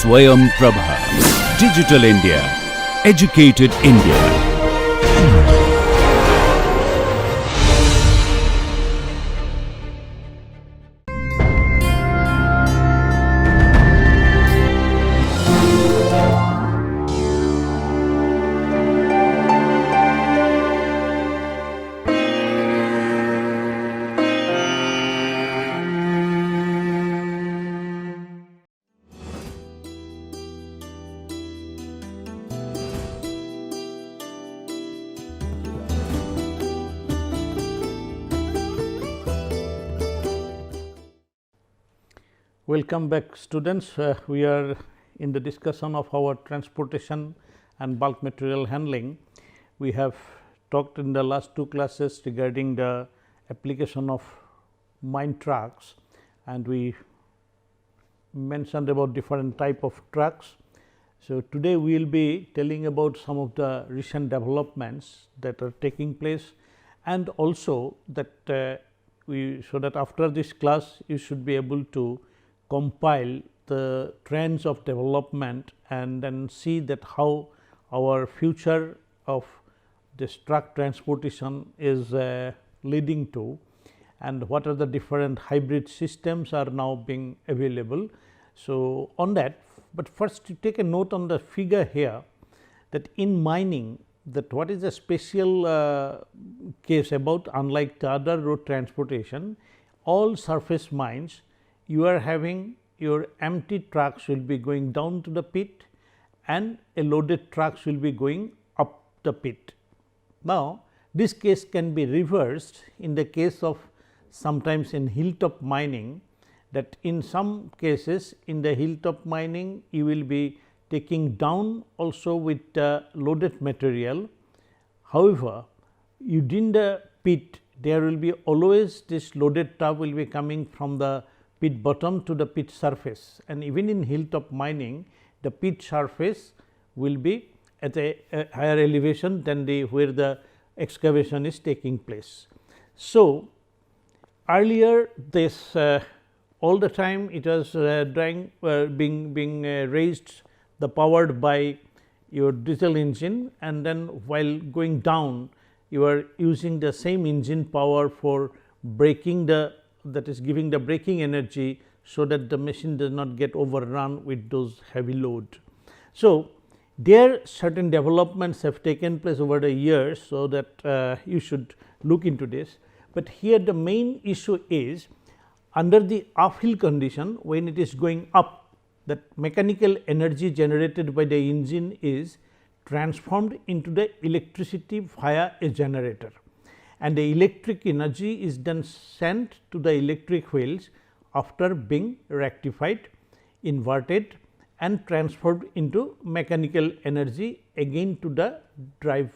Swayam Prabha. Digital India. Educated India. Welcome back, students. We are in the discussion of our transportation and bulk material handling. We have talked in the last two classes regarding the application of mine trucks, and we mentioned about different type of trucks. So, today we will be telling about some of the recent developments that are taking place, and also that so that after this class you should be able to compile the trends of development and then see that how our future of this truck transportation is leading to, and what are the different hybrid systems are now being available. So, on that, but first to take a note on the figure here, that in mining, that what is the special case about, unlike the other road transportation, all surface mines you are having your empty trucks will be going down to the pit and a loaded trucks will be going up the pit. Now, this case can be reversed in the case of sometimes in hilltop mining, that in some cases in the hilltop mining you will be taking down also with loaded material. However, within the pit there will be always this loaded truck will be coming from the pit bottom to the pit surface, and even in hilltop mining the pit surface will be at a higher elevation than the where the excavation is taking place. So, earlier this all the time it was being raised the powered by your diesel engine, and then while going down you are using the same engine power for braking the, that is giving the braking energy, so that the machine does not get overrun with those heavy load. So, there certain developments have taken place over the years, so that you should look into this, but here the main issue is under the uphill condition, when it is going up, that mechanical energy generated by the engine is transformed into the electricity via a generator, and the electric energy is then sent to the electric wheels after being rectified, inverted and transferred into mechanical energy again to the drive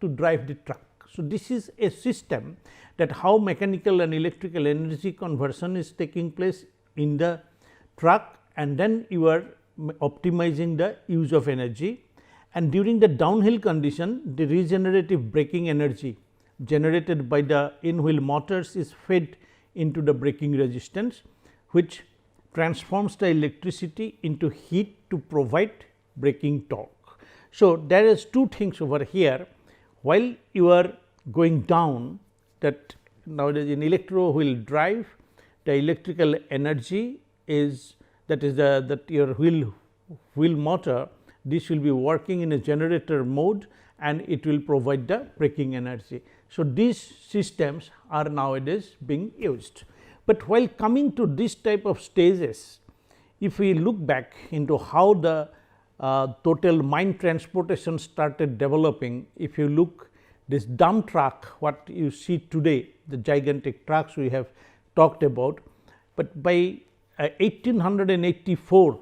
the truck. So, this is a system that how mechanical and electrical energy conversion is taking place in the truck, and then you are optimizing the use of energy, and during the downhill condition the regenerative braking energy generated by the in-wheel motors is fed into the braking resistance, which transforms the electricity into heat to provide braking torque. So, there is two things over here. While you are going down, that nowadays in electro wheel drive, the electrical energy is that your wheel motor, this will be working in a generator mode and it will provide the braking energy. So, these systems are nowadays being used, but while coming to this type of stages, if we look back into how the total mine transportation started developing, if you look this dump truck what you see today, the gigantic trucks we have talked about, but by 1884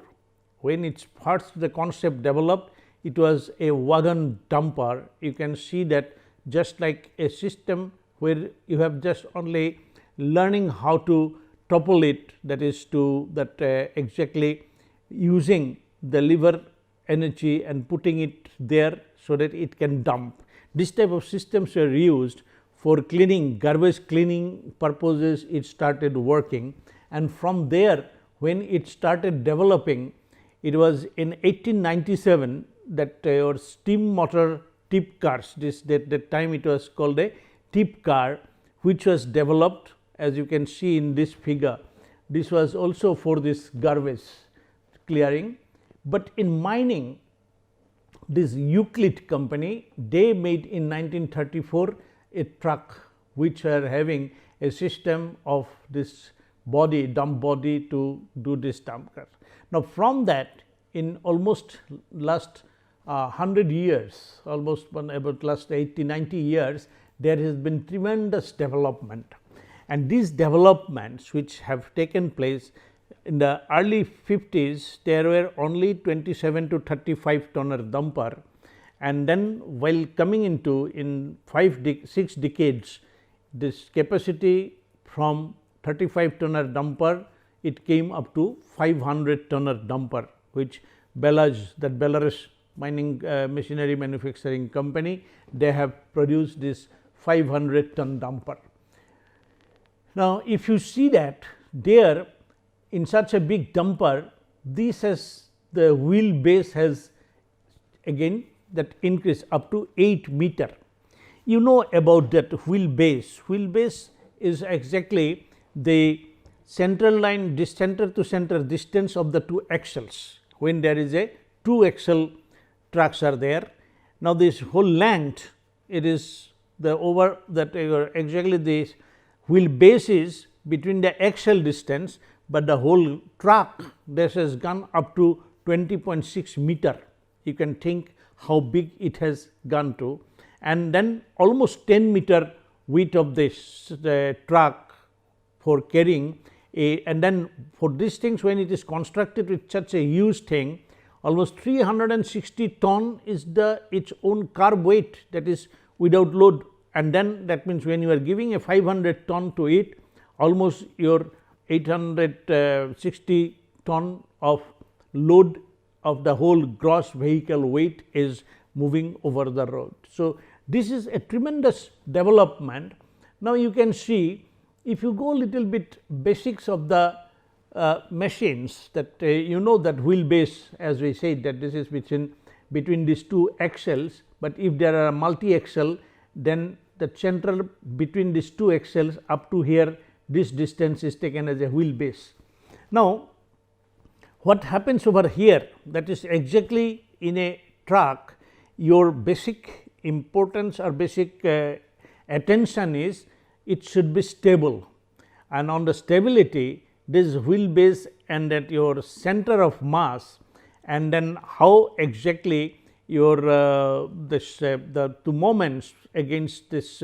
when its first the concept developed, it was a wagon dumper. You can see that just like a system where you have just only learning how to topple it, that is to that exactly using the lever energy and putting it there, so that it can dump. This type of systems were used for cleaning, garbage cleaning purposes. It started working, and from there when it started developing, it was in 1897 that your steam motor tip cars, that time it was called a tip car, which was developed, as you can see in this figure. This was also for this garbage clearing, but in mining, this Euclid company, they made in 1934 a truck which were having a system of this body, dump body, to do this dump car. Now, from that, in almost last 100 years, almost about last 80-90 years, there has been tremendous development, and these developments which have taken place in the early 50s, there were only 27 to 35 tonner dumper, and then while coming into in 6 decades, this capacity from 35 tonner dumper, it came up to 500 tonner dumper, which Belarus mining machinery manufacturing company, they have produced this 500 ton dumper. Now, if you see that there in such a big dumper, this has the wheel base has again that increase up to 8 meter. You know about that wheel base. Wheel base is exactly the central line, this center to center distance of the two axles, when there is a 2 axle trucks are there. Now, this whole length, it is the over that exactly this wheel base is between the axle distance, but the whole truck, this has gone up to 20.6 meter. You can think how big it has gone to, and then almost 10 meter width of this truck for carrying a, and then for these things, when it is constructed with such a huge thing, almost 360 ton is the its own carb weight, that is without load, and then that means when you are giving a 500 ton to it, almost your 860 ton of load of the whole gross vehicle weight is moving over the road. So, this is a tremendous development. Now, you can see if you go little bit basics of the machines, that you know that wheelbase, as we said, that this is between these two axles, but if there are multi axle, then the central between these two axles up to here, this distance is taken as a wheelbase. Now, what happens over here, that is exactly in a truck, your basic importance or basic attention is it should be stable, and on the stability, this wheelbase and at your center of mass, and then how exactly your the two moments against this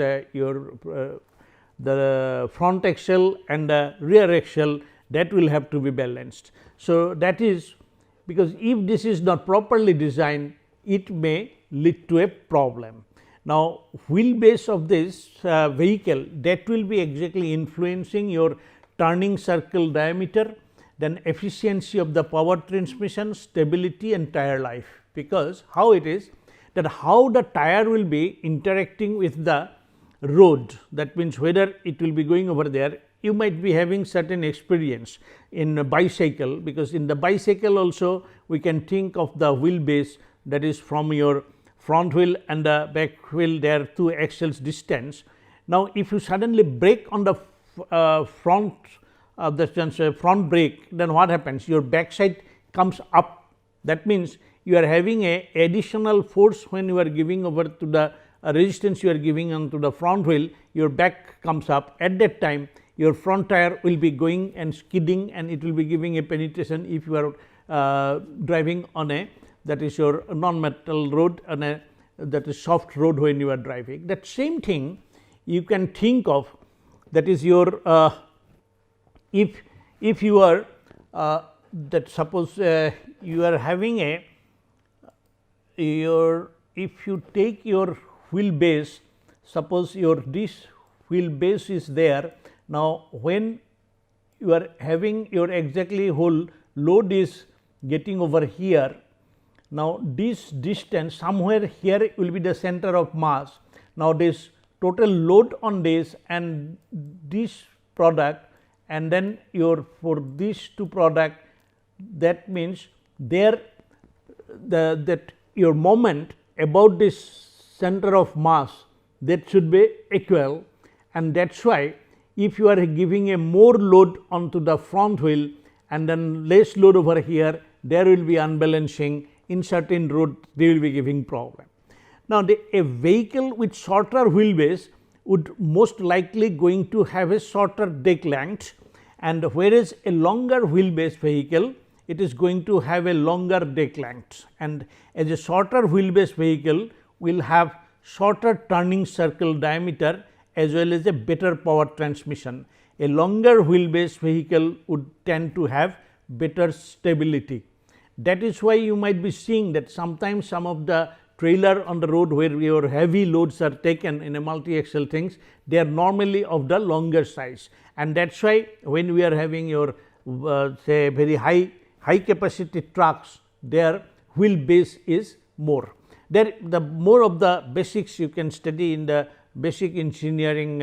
the front axle and the rear axle, that will have to be balanced. So, that is because if this is not properly designed, it may lead to a problem. Now, wheelbase of this vehicle, that will be exactly influencing your turning circle diameter, then efficiency of the power transmission, stability and tire life, because how it is that how the tire will be interacting with the road, that means whether it will be going over there. You might be having certain experience in a bicycle, because in the bicycle also we can think of the wheelbase, that is from your front wheel and the back wheel, there are 2 axles distance. Now, if you suddenly brake on the front front brake, then what happens? Your backside comes up, that means you are having a additional force when you are giving over to the resistance you are giving onto the front wheel, your back comes up. At that time, your front tire will be going and skidding, and it will be giving a penetration if you are driving on a, that is your non-metal road, on a that is soft road when you are driving. That same thing you can think of, that is your if you are that suppose you are having a if you take your wheelbase, suppose your this wheelbase is there. Now, when you are having your exactly whole load is getting over here, now this distance somewhere here will be the center of mass. Now, this total load on this and this product, and then your for these two product, that means there that your moment about this center of mass, that should be equal, and that is why if you are giving a more load onto the front wheel and then less load over here, there will be unbalancing. In certain road they will be giving problem. Now, a vehicle with shorter wheelbase would most likely going to have a shorter deck length, and whereas a longer wheelbase vehicle, it is going to have a longer deck length, and as a shorter wheelbase vehicle will have shorter turning circle diameter as well as a better power transmission. A longer wheelbase vehicle would tend to have better stability. That is why you might be seeing that sometimes some of the trailer on the road where your heavy loads are taken in a multi-axle things, they are normally of the longer size, and that is why when we are having your say very high capacity trucks, their wheelbase is more. There the more of the basics you can study in the basic engineering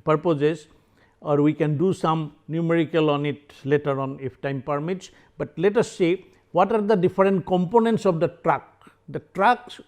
purposes, or we can do some numerical on it later on if time permits, but let us see what are the different components of the truck. The trucks,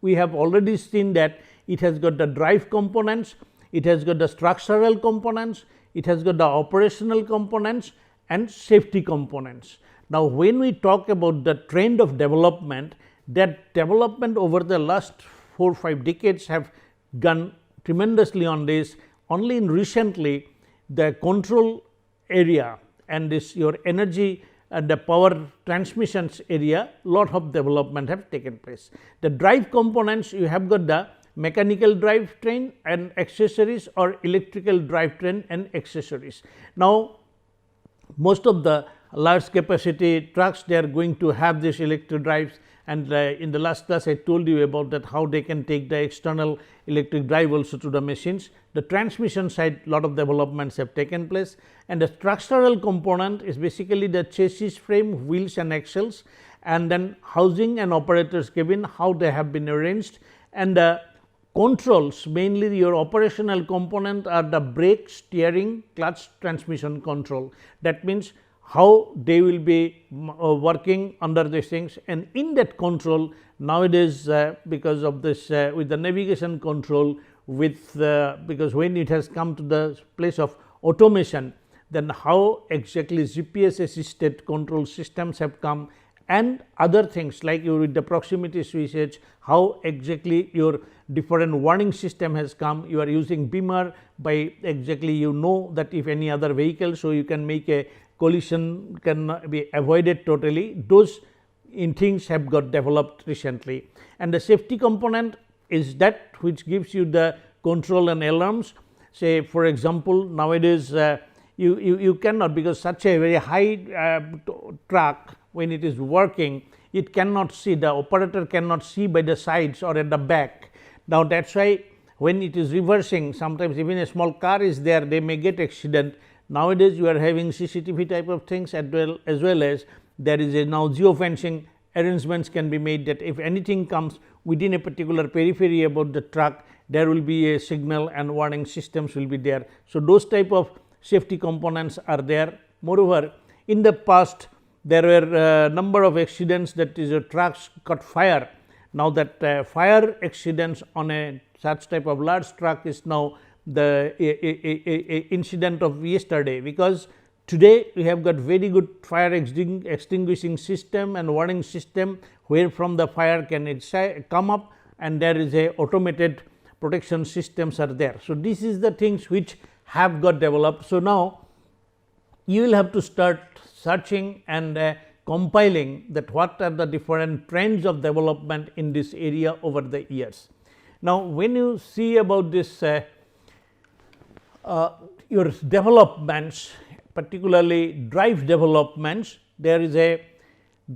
we have already seen that it has got the drive components, it has got the structural components, it has got the operational components and safety components. Now, when we talk about the trend of development, that development over the last 4 or 5 decades have gone tremendously on this. Only in recently the control area and this your energy and the power transmissions area, lot of development have taken place. The drive components, you have got the mechanical drivetrain and accessories or electrical drivetrain and accessories. Now, most of the large capacity trucks, they are going to have this electric drives, and in the last class I told you about that how they can take the external electric drive also to the machines. The transmission side, lot of developments have taken place, and the structural component is basically the chassis frame, wheels and axles, and then housing and operators cabin, how they have been arranged, and the controls, mainly your operational component are the brake, steering, clutch, transmission control. That means how they will be working under these things, and in that control nowadays because of this with the navigation control with because when it has come to the place of automation, then how exactly GPS assisted control systems have come, and other things like with the proximity switches, how exactly your different warning system has come. You are using beamer by exactly you know that if any other vehicle, so you can make a collision can be avoided totally. Those in things have got developed recently, and the safety component is that which gives you the control and alarms. Say for example, nowadays you cannot, because such a very high truck when it is working, it cannot see, the operator cannot see by the sides or at the back. Now, that is why when it is reversing, sometimes even a small car is there, they may get accident. Nowadays, you are having CCTV type of things as well as there is a now geofencing arrangements can be made, that if anything comes within a particular periphery about the truck, there will be a signal and warning systems will be there. So, those type of safety components are there. Moreover, in the past there were number of accidents, that is trucks caught fire. Now, that fire accidents on a such type of large truck is now the incident of yesterday, because today we have got very good fire extinguishing system and warning system, where from the fire can come up, and there is a automated protection systems are there. So, this is the things which have got developed. So, now you will have to start searching and compiling that what are the different trends of development in this area over the years. Now, when you see about this your developments, particularly drive developments, there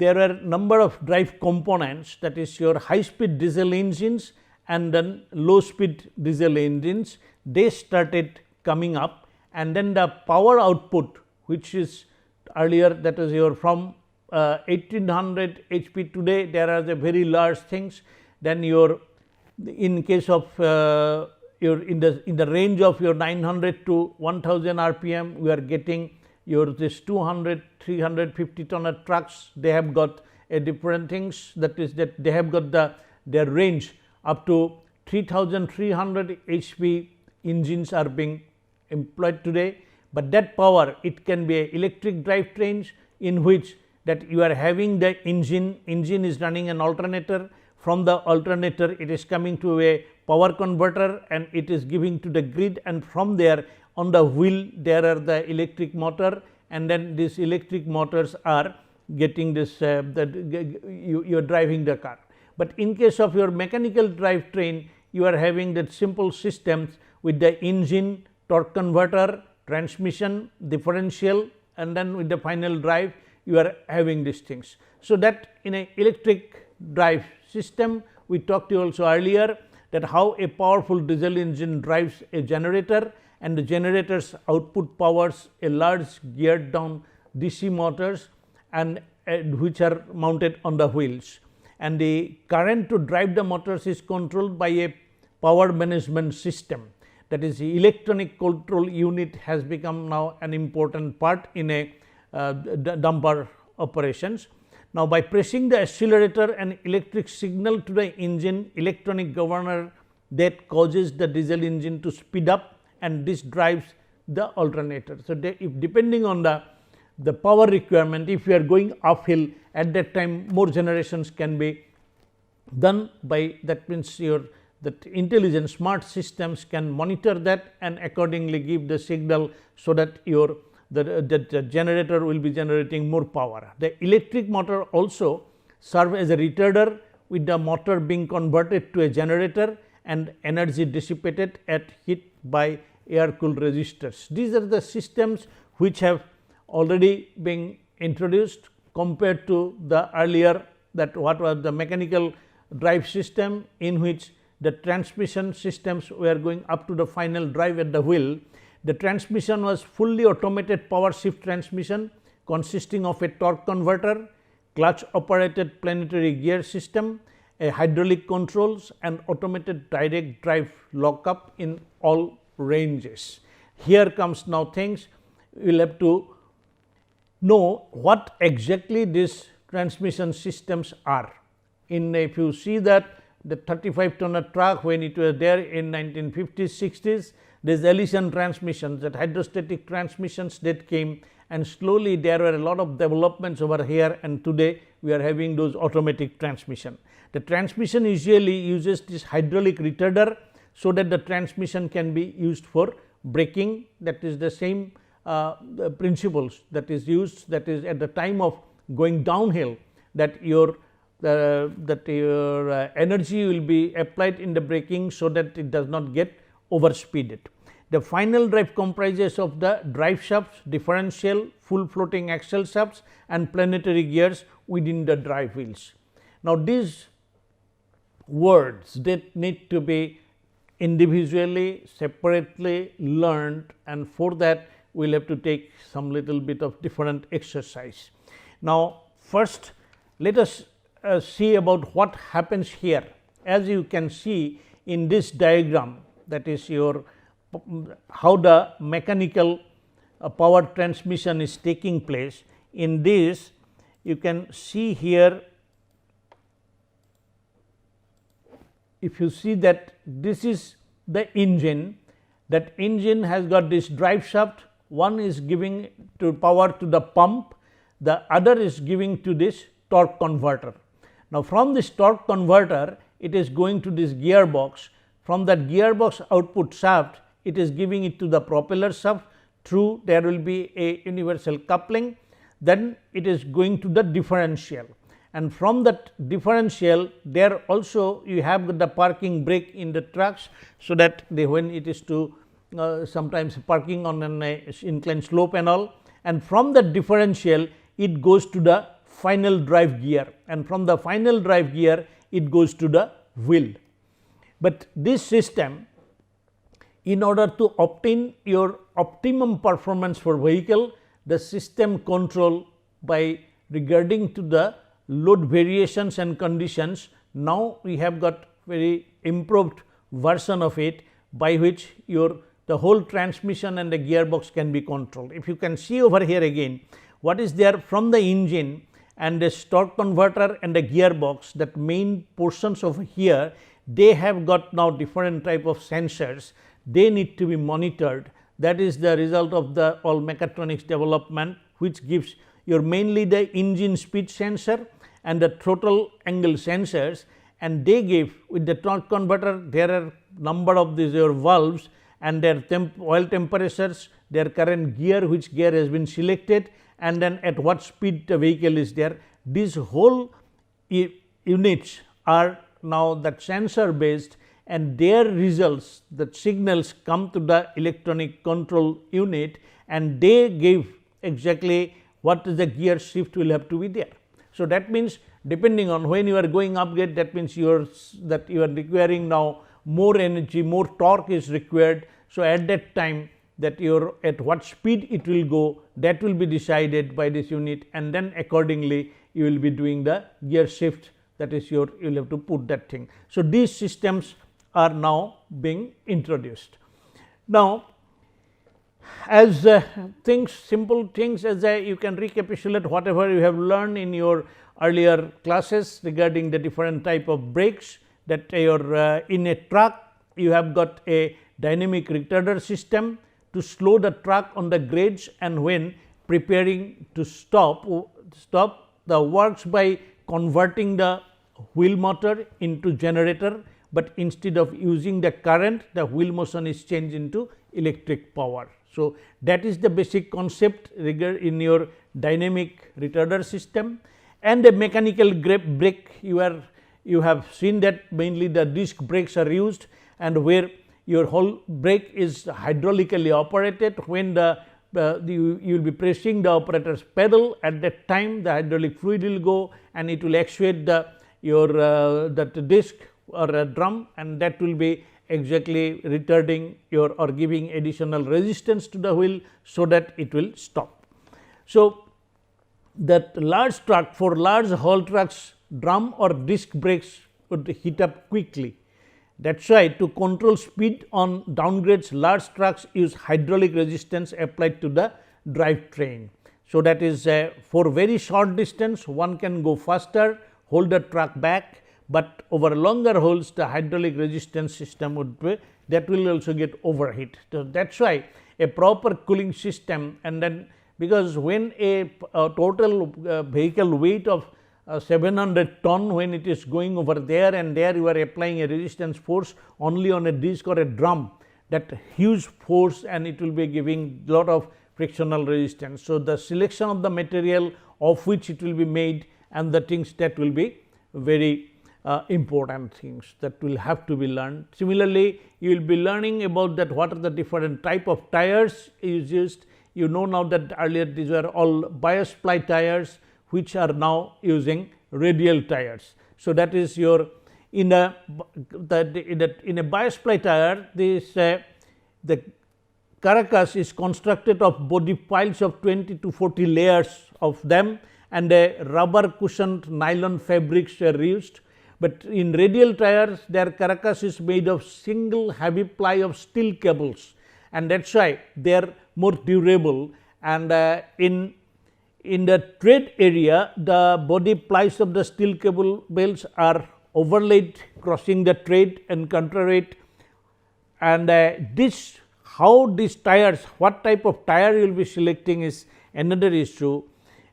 are number of drive components, that is your high speed diesel engines and then low speed diesel engines, they started coming up, and then the power output, which is earlier, that is your from 1800 HP, today there are the very large things. Then your in case of your in the range of your 900 to 1000 RPM, we are getting your this 200, 350 tonner trucks, they have got a different things, that is that they have got their range up to 3300 HP engines are being employed today, but that power, it can be a electric drive trains in which that you are having the engine is running an alternator, from the alternator it is coming to a power converter and it is giving to the grid, and from there on the wheel there are the electric motor, and then these electric motors are getting this you are driving the car. But in case of your mechanical drive train, you are having that simple systems with the engine, torque converter, transmission, differential, and then with the final drive you are having these things. So, that in a electric drive system, we talked to you also earlier that how a powerful diesel engine drives a generator, and the generator's output powers a large geared down DC motors and which are mounted on the wheels, and the current to drive the motors is controlled by a power management system, that is the electronic control unit has become now an important part in a dumper operations. Now, by pressing the accelerator, an electric signal to the engine electronic governor that causes the diesel engine to speed up, and this drives the alternator. So, if depending on the power requirement, if you are going uphill, at that time more generations can be done by, that means your that intelligent smart systems can monitor that and accordingly give the signal, so that your the generator will be generating more power. The electric motor also serve as a retarder, with the motor being converted to a generator and energy dissipated at heat by air cooled resistors. These are the systems which have already been introduced compared to the earlier, that what was the mechanical drive system, in which the transmission systems were going up to the final drive at the wheel. The transmission was fully automated power shift transmission consisting of a torque converter, clutch operated planetary gear system, a hydraulic controls, and automated direct drive lockup in all ranges. Here comes now things we will have to know what exactly these transmission systems are. If you see that the 35 tonner truck, when it was there in 1950s, 60s, these Ellison transmissions, that hydrostatic transmissions that came, and slowly there were a lot of developments over here, and today we are having those automatic transmission. The transmission usually uses this hydraulic retarder, so that the transmission can be used for braking. That is the same the principles that is used, that is at the time of going downhill, that your energy will be applied in the braking, so that it does not get overspeeded. The final drive comprises of the drive shafts, differential, full floating axle shafts, and planetary gears within the drive wheels. Now, these words that need to be individually, separately learned, and for that we will have to take some little bit of different exercise. Now, first let us see about what happens here. As you can see in this diagram, that is your how the mechanical power transmission is taking place. In this you can see here, if you see that this is the engine, that engine has got this drive shaft, one is giving to power to the pump, the other is giving to this torque converter. Now, from this torque converter it is going to this gearbox, from that gearbox output shaft it is giving it to the propeller shaft, through there will be a universal coupling, then it is going to the differential, and from that differential there also you have the parking brake in the trucks, so that when it is to sometimes parking on an inclined slope and all, and from the differential it goes to the final drive gear, and from the final drive gear it goes to the wheel. But this system, in order to obtain your optimum performance for vehicle, the system control by regarding to the load variations and conditions, now we have got very improved version of it, by which your the whole transmission and the gearbox can be controlled. If you can see over here again, what is there from the engine and the torque converter and the gearbox, that main portions over here, they have got now different type of sensors, they need to be monitored. That is the result of the all mechatronics development, which gives your mainly the engine speed sensor and the throttle angle sensors, and they give with the torque converter there are number of these your valves and their oil temperatures, their current gear, which gear has been selected, and then at what speed the vehicle is there. These whole units are now that sensor based, and their results, the signals come to the electronic control unit, and they give exactly what is the gear shift will have to be there. So, that means depending on when you are going upgrade, that means you are requiring now more energy, more torque is required. So, at that time that your at what speed it will go, that will be decided by this unit, and then accordingly you will be doing the gear shift, that is your you will have to put that thing. So, these systems are now being introduced. Now, as things, simple things, as you can recapitulate whatever you have learned in your earlier classes regarding the different type of brakes, that your in a truck you have got a dynamic retarder system to slow the truck on the grades, and when preparing to stop the works by converting the wheel motor into generator, but instead of using the current, the wheel motion is changed into electric power. So, that is the basic concept in your dynamic retarder system. And a mechanical brake, you have seen that mainly the disc brakes are used, and where your whole brake is hydraulically operated. When you will be pressing the operator's pedal, at that time the hydraulic fluid will go and it will actuate that disc or a drum, and that will be exactly retarding your or giving additional resistance to the wheel, so that it will stop. So, that large truck, for large haul trucks, drum or disc brakes would heat up quickly. That is why to control speed on downgrades, large trucks use hydraulic resistance applied to the drivetrain. So, that is for very short distance one can go faster, hold the truck back, but over longer hauls the hydraulic resistance system would be, that will also get overheat. So, that is why a proper cooling system, and then because when a total vehicle weight of 700 ton, when it is going over there and there you are applying a resistance force only on a disc or a drum, that huge force, and it will be giving lot of frictional resistance. So, the selection of the material of which it will be made and the things, that will be very important things that will have to be learned. Similarly, you will be learning about that what are the different type of tires is used. You know now that earlier these were all bias ply tires, which are now using radial tires. So, that is your in a bias ply tire, this the carcass is constructed of body piles of 20 to 40 layers of them, and a rubber cushioned nylon fabrics are used. But in radial tires, their carcass is made of single heavy ply of steel cables, and that is why they are more durable. And in the tread area, the body plies of the steel cable belts are overlaid crossing the tread and contrarate. And this, how these tires, what type of tire you will be selecting is another issue.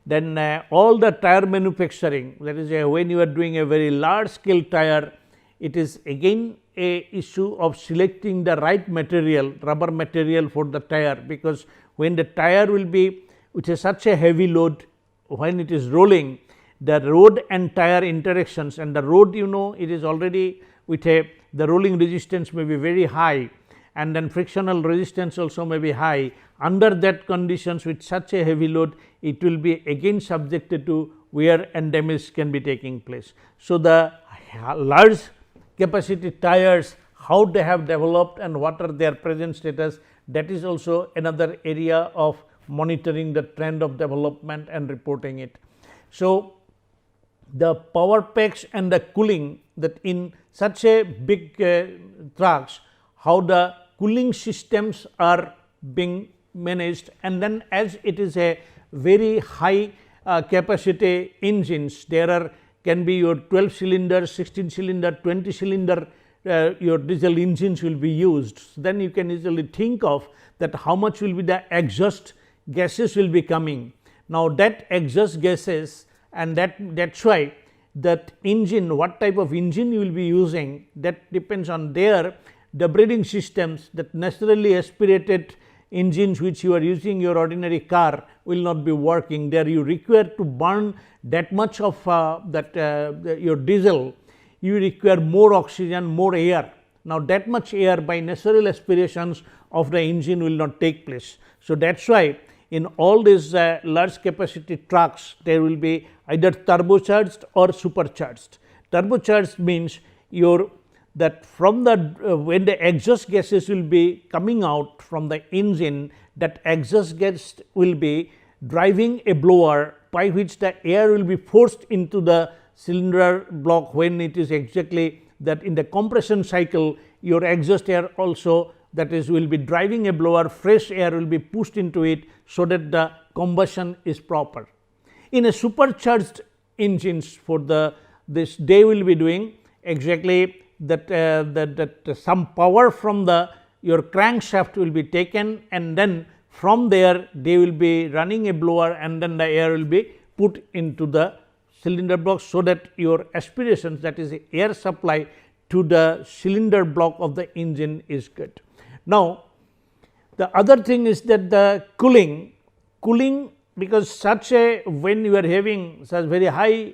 Then all the tire manufacturing, that is when you are doing a very large scale tire, it is again a issue of selecting the right material, rubber material for the tire, because when the tire will be with such a heavy load, when it is rolling, the road and tire interactions, and the road, you know, it is already with the rolling resistance may be very high, and then frictional resistance also may be high. Under that conditions, with such a heavy load, it will be again subjected to wear and damage can be taking place. So, the large capacity tires, how they have developed and what are their present status, that is also another area of monitoring the trend of development and reporting it. So, the power packs and the cooling, that in such a big trucks, how the cooling systems are being managed, and then as it is a very high capacity engines, there are can be your 12 cylinder, 16 cylinder, 20 cylinder your diesel engines will be used. So, then you can easily think of that how much will be the exhaust gases will be coming. Now, that exhaust gases, and that's why that engine, what type of engine you will be using, that depends on there. The breathing systems, that naturally aspirated engines which you are using your ordinary car will not be working. There you require to burn that much of your diesel, you require more oxygen, more air. Now, that much air by natural aspirations of the engine will not take place. So, that is why in all these large capacity trucks, there will be either turbocharged or supercharged. Turbocharged means your that from the when the exhaust gases will be coming out from the engine, that exhaust gas will be driving a blower by which the air will be forced into the cylinder block. When it is exactly that in the compression cycle, your exhaust air also, that is, will be driving a blower, fresh air will be pushed into it, so that the combustion is proper. In a supercharged engines, for this they will be doing exactly that some power from the your crankshaft will be taken, and then from there they will be running a blower, and then the air will be put into the cylinder block, so that your aspirations, that is air supply to the cylinder block of the engine is good. Now, the other thing is that the cooling, because such a, when you are having such very high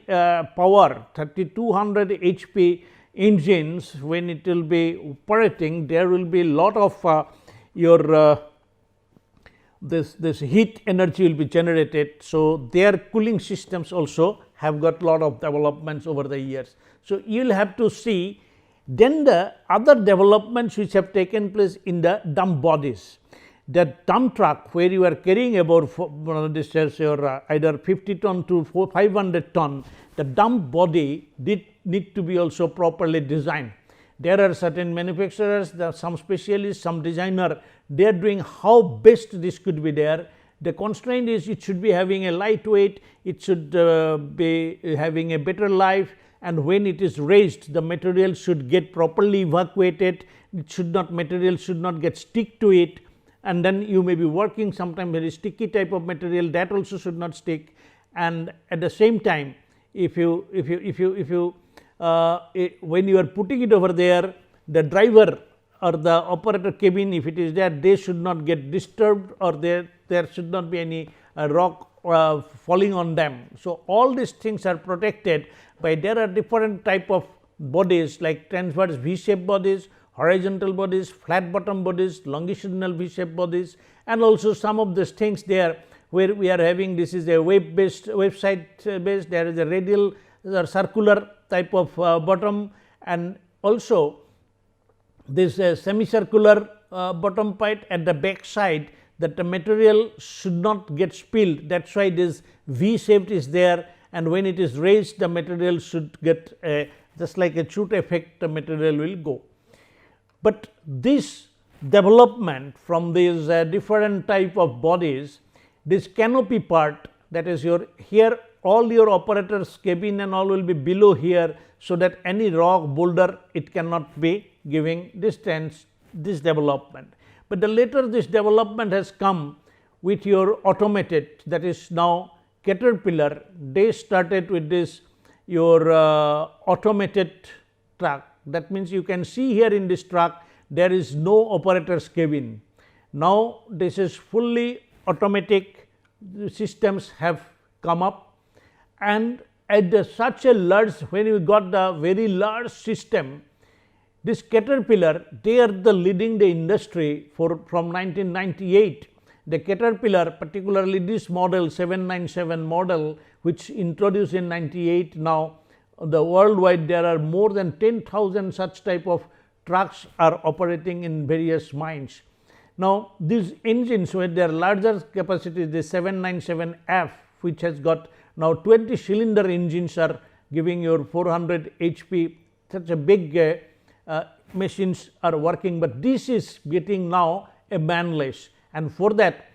power 3200 HP engines, when it will be operating, there will be lot of your this heat energy will be generated. So, their cooling systems also have got lot of developments over the years. So, you will have to see then the other developments which have taken place in the dump bodies. The dump truck, where you are carrying about this is your either 50 ton to 500 ton, the dump body did need to be also properly designed. There are certain manufacturers, some specialists, some designer, they are doing how best this could be there. The constraint is it should be having a lightweight, it should be having a better life, and when it is raised, the material should get properly evacuated, it should not, material should not get stick to it, and then you may be working sometimes very sticky type of material, that also should not stick. And at the same time, if you when you are putting it over there, the driver or the operator cabin, if it is there, they should not get disturbed, or there should not be any rock falling on them. So, all these things are protected by, there are different type of bodies like transverse V-shaped bodies, horizontal bodies, flat bottom bodies, longitudinal V-shaped bodies, and also some of these things there where we are having, this is a web based, website based, there is a radial or circular type of bottom, and also this semicircular bottom part at the back side, that the material should not get spilled, that is why this V shaped is there, and when it is raised, the material should get just like a chute effect, the material will go. But this development from these different type of bodies, this canopy part, that is your here all your operators cabin and all will be below here, so that any rock boulder it cannot be giving distance, this development. But the later this development has come with your automated, that is now Caterpillar, they started with this your automated truck. That means, you can see here in this truck there is no operator's cabin. Now, this is fully automatic systems have come up, and at such a large, when you got the very large system, this Caterpillar, they are the leading the industry for from 1998. The Caterpillar, particularly this model 797 model, which introduced in 98, now the worldwide there are more than 10,000 such type of trucks are operating in various mines. Now, these engines with their larger capacity, the 797F, which has got now 20 cylinder engines are giving your 400 HP, such a big machines are working, but this is getting now a manless, and for that,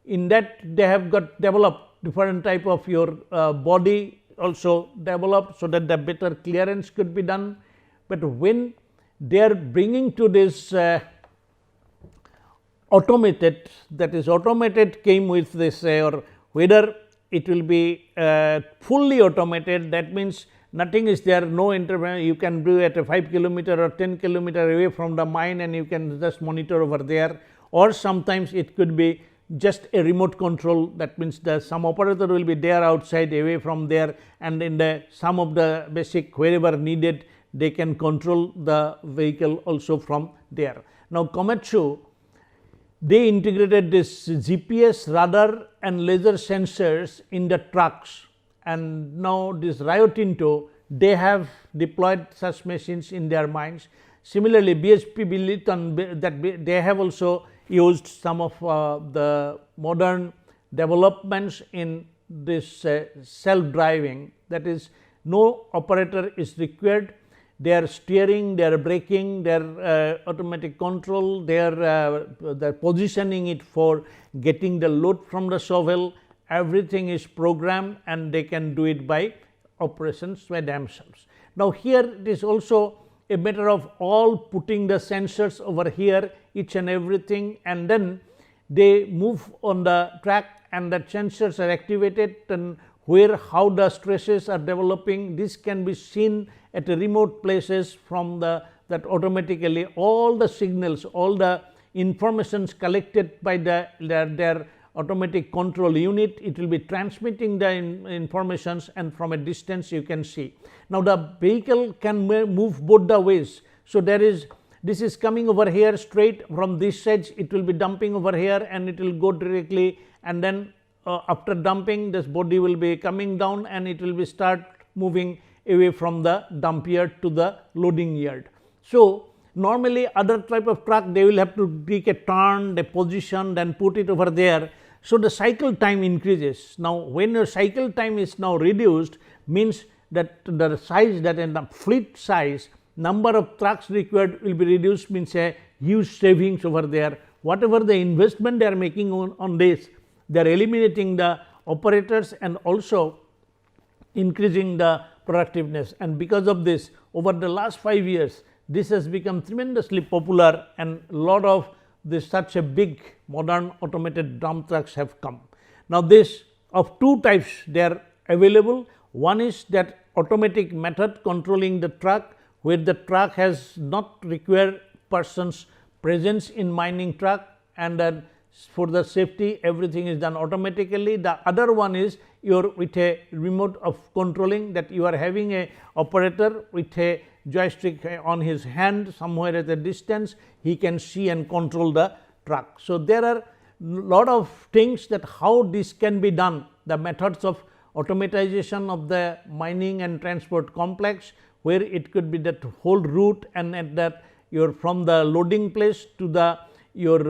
in that they have got developed different type of your body also developed, so that the better clearance could be done. But when they are bringing to this automated, that is automated came with this or whether it will be fully automated, that means nothing is there, no intervention, you can do at a 5 kilometer or 10 kilometer away from the mine and you can just monitor over there, or sometimes it could be just a remote control, that means the some operator will be there outside away from there, and in the some of the basic wherever needed they can control the vehicle also from there. Now, Komatsu, they integrated this GPS, radar and laser sensors in the trucks, and now this Rio Tinto, they have deployed such machines in their mines. Similarly, BHP Billiton, that they have also used some of the modern developments in this self-driving, that is no operator is required, their steering, their braking, their automatic control, their positioning it for getting the load from the shovel, everything is programmed and they can do it by operations by themselves. Now, here it is also a matter of all putting the sensors over here, each and everything, and then they move on the track and the sensors are activated, and where how the stresses are developing, this can be seen at remote places from the that automatically all the signals, all the informations collected by their automatic control unit, it will be transmitting the informations, and from a distance you can see. Now, the vehicle can move both the ways. So, there is this is coming over here straight from this edge, it will be dumping over here and it will go directly, and then after dumping this body will be coming down and it will be start moving away from the dump yard to the loading yard. So, normally other type of truck they will have to take a turn, they position, then put it over there. So, the cycle time increases. Now, when your cycle time is now reduced, means that the size, that in the fleet size, number of trucks required will be reduced, means a huge savings over there. Whatever the investment they are making on this, they are eliminating the operators and also increasing the productiveness, and because of this over the last 5 years this has become tremendously popular, and lot of this such a big modern automated dump trucks have come. Now, this of two types they are available. One is that automatic method controlling the truck, where the truck has not required person's presence in mining truck, and then for the safety everything is done automatically. The other one is your with a remote of controlling, that you are having a operator with a joystick on his hand somewhere at a distance, he can see and control the truck. So, there are lot of things that how this can be done, the methods of automatization of the mining and transport complex, where it could be that whole route, and at that your from the loading place to the your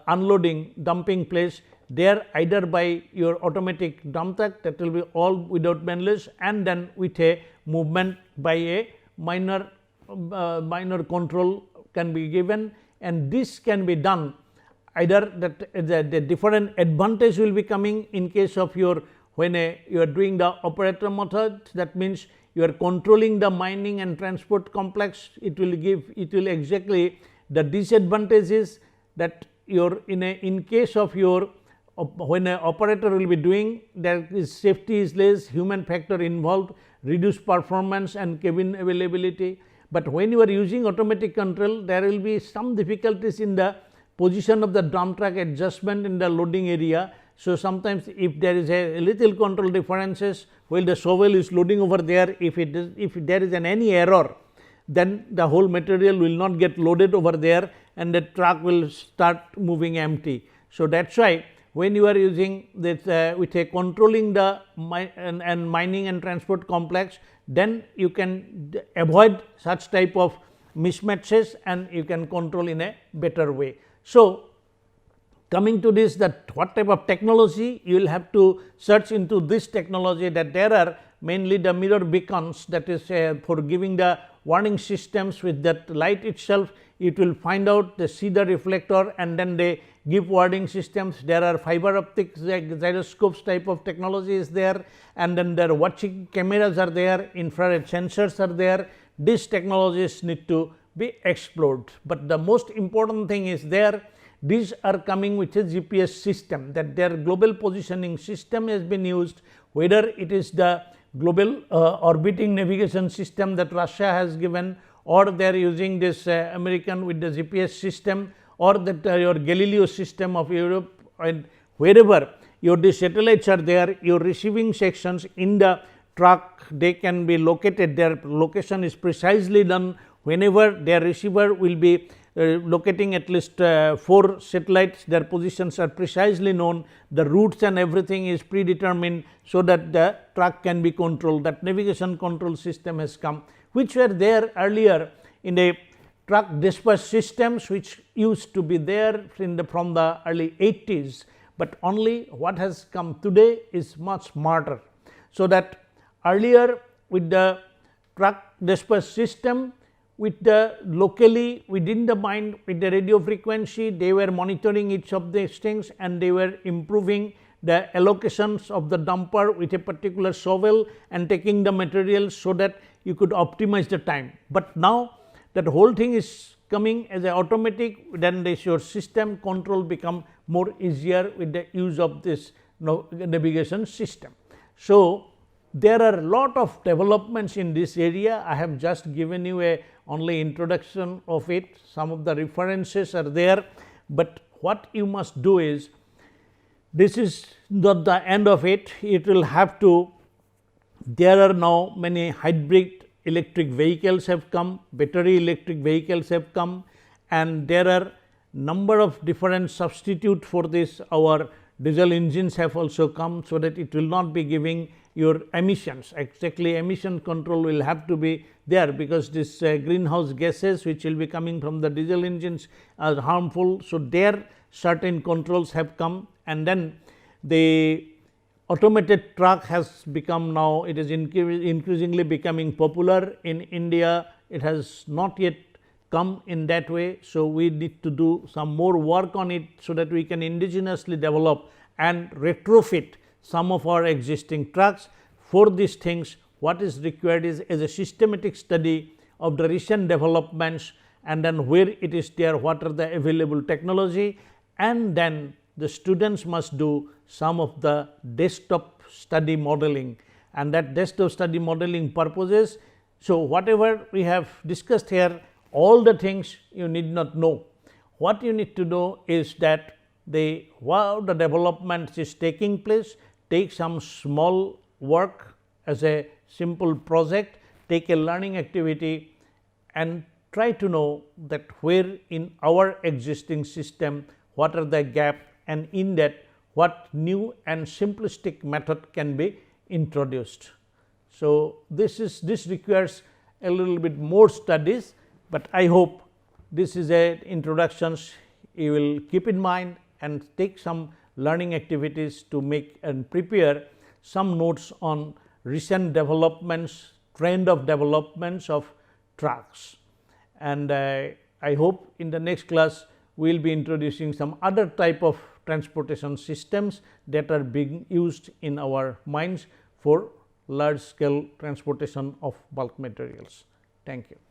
unloading dumping place, there either by your automatic dump truck, that will be all without manless, and then with a movement by a minor control can be given, and this can be done either that the different advantage will be coming in case of your when you are doing the operator method, that means you are controlling the mining and transport complex, it will give, it will exactly the disadvantage is that your in case of your when an operator will be doing, there is safety is less, human factor involved, reduced performance and cabin availability. But when you are using automatic control, there will be some difficulties in the position of the dump truck adjustment in the loading area. So, sometimes if there is a little control differences while the shovel is loading over there, if there is any error, then the whole material will not get loaded over there and the truck will start moving empty. So, that is why when you are using this with a controlling the mining and transport complex, then you can avoid such type of mismatches and you can control in a better way. So, coming to this, that what type of technology, you will have to search into this technology, that there are mainly the mirror beacons, that is for giving the warning systems with that light itself. It will find out, they see the reflector and then they give warning systems. There are fiber optic gyroscopes type of technology is there, and then there are watching cameras are there, infrared sensors are there. These technologies need to be explored, but the most important thing is there, these are coming with a GPS system, that their global positioning system has been used, whether it is the global orbiting navigation system that Russia has given, or they are using this American with the GPS system, or that your Galileo system of Europe, and wherever your the satellites are there, your receiving sections in the truck, they can be located, their location is precisely done. Whenever their receiver will be locating at least 4 satellites, their positions are precisely known, the routes and everything is predetermined, so that the truck can be controlled. That navigation control system has come, which were there earlier in the truck dispatch systems, which used to be there from the early 80s, but only what has come today is much smarter. So that earlier with the truck dispatch system, with the locally within the mine with the radio frequency, they were monitoring each of these things and they were improving the allocations of the dumper with a particular shovel and taking the materials, so that you could optimize the time. But now that whole thing is coming as a automatic, then your system control become more easier with the use of this navigation system. So there are a lot of developments in this area. I have just given you a only introduction of it, some of the references are there, but what you must do is, this is not the end of it, it will have to, there are now many hybrid electric vehicles have come, battery electric vehicles have come, and there are number of different substitute for this. Our diesel engines have also come, so that it will not be giving your emissions. Exactly, emission control will have to be there, because this greenhouse gases which will be coming from the diesel engines are harmful. So there certain controls have come, and then the automated truck has become, now it is increasingly becoming popular in India. It has not yet come in that way. So we need to do some more work on it, so that we can indigenously develop and retrofit some of our existing trucks. For these things, what is required is a systematic study of the recent developments, and then where it is there, what are the available technology, and then the students must do some of the desktop study modeling, and that desktop study modeling purposes. So whatever we have discussed here, all the things you need not know. What you need to know is that how the development is taking place, take some small work as a simple project, take a learning activity, and try to know that where in our existing system, what are the gap, and in that what new and simplistic method can be introduced. So this requires a little bit more studies, but I hope this is a introductions you will keep in mind and take some learning activities to make and prepare some notes on recent developments, trend of developments of trucks. And I hope in the next class we will be introducing some other type of transportation systems that are being used in our mines for large scale transportation of bulk materials. Thank you.